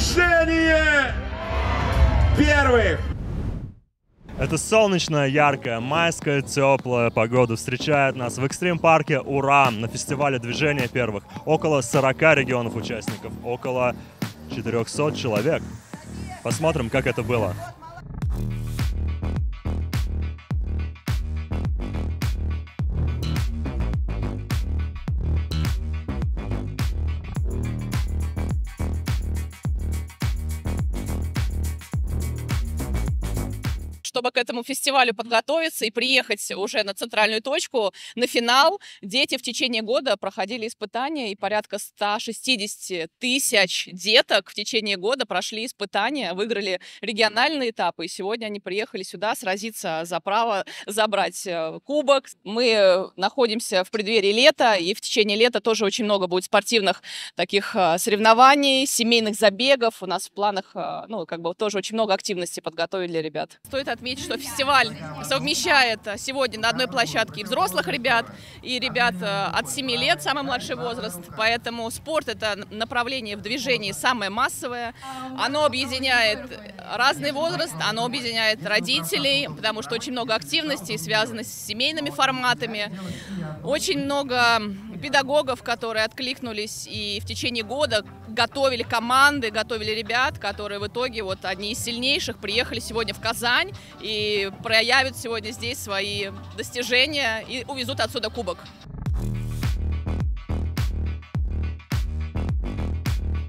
движение первых. Это солнечная, яркая, майская, теплая погода встречает нас в экстрим-парке «Урам» на фестивале движения первых. Около 40 регионов участников, около 400 человек. Посмотрим, как это было. Чтобы к этому фестивалю подготовиться и приехать уже на центральную точку, на финал, дети в течение года проходили испытания, и порядка 160 тысяч деток в течение года прошли испытания, выиграли региональные этапы, и сегодня они приехали сюда сразиться за право забрать кубок. Мы находимся в преддверии лета, и в течение лета тоже очень много будет спортивных таких соревнований, семейных забегов. У нас в планах, тоже очень много активностей подготовили для ребят. Стоит отметить, что фестиваль совмещает сегодня на одной площадке и взрослых ребят, и ребят от 7 лет, самый младший возраст. Поэтому спорт — это направление в движении самое массовое. Оно объединяет разный возраст, оно объединяет родителей, потому что очень много активностей, связанных с семейными форматами. Очень много педагогов, которые откликнулись и в течение года готовили команды, готовили ребят, которые в итоге одни из сильнейших приехали сегодня в Казань и проявят сегодня здесь свои достижения и увезут отсюда кубок.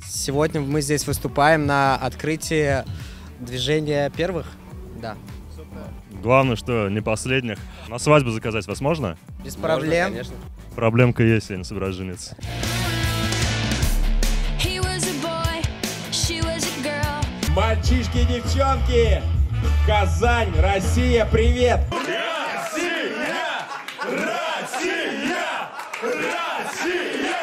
Сегодня мы здесь выступаем на открытии движения первых. Да. Главное, что не последних. На свадьбу заказать вас можно? Без проблем. Можно, конечно. Проблемка есть, я не собираюсь жениться. Мальчишки и девчонки, Казань, Россия, привет! Россия! Россия! Россия!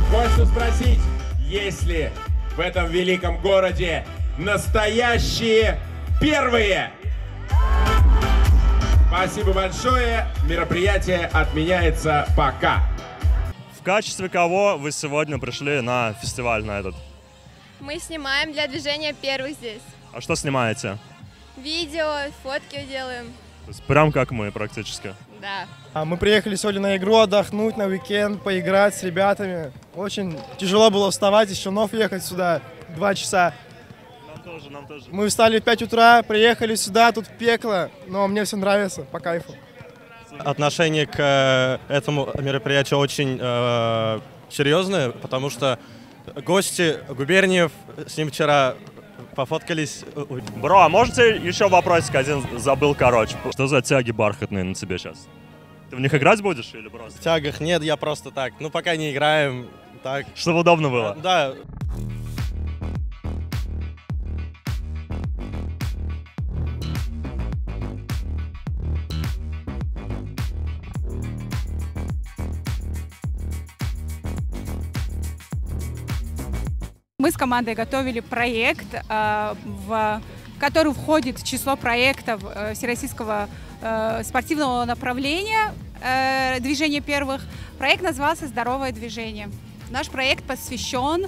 Хочется спросить, есть ли в этом великом городе настоящие первые? Спасибо большое. Мероприятие отменяется пока. В качестве кого вы сегодня пришли на фестиваль на этот? Мы снимаем для движения первых здесь. А что снимаете? Видео, фотки делаем. То есть прям как мы практически. Да. Мы приехали сегодня на игру отдохнуть, на уикенд, поиграть с ребятами. Очень тяжело было вставать, из Челнов ехать сюда 2 часа. Нам тоже. Мы встали в 5 утра, приехали сюда, тут пекло, но мне все нравится, по кайфу. Отношение к этому мероприятию очень серьезное, потому что гости Губерниев с ним вчера пофоткались. Бро, а можете еще вопросик один забыл, короче? Что за тяги бархатные на тебе сейчас? Ты в них играть будешь или просто? В тягах нет, я просто так. Ну, пока не играем, так. Чтобы удобно было? Да. Мы с командой готовили проект, который входит в число проектов Всероссийского спортивного направления движения первых. Проект назывался «Здоровое движение». Наш проект посвящен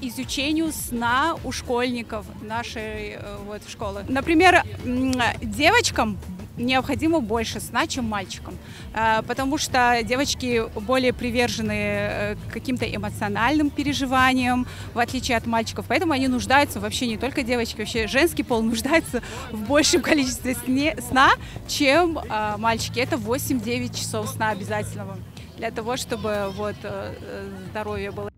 изучению сна у школьников нашей школы. Например, девочкам необходимо больше сна, чем мальчикам, потому что девочки более привержены каким-то эмоциональным переживаниям, в отличие от мальчиков. Поэтому они нуждаются, вообще не только девочки, вообще женский пол нуждается в большем количестве сна, чем мальчики. Это 8-9 часов сна обязательного для того, чтобы здоровье было.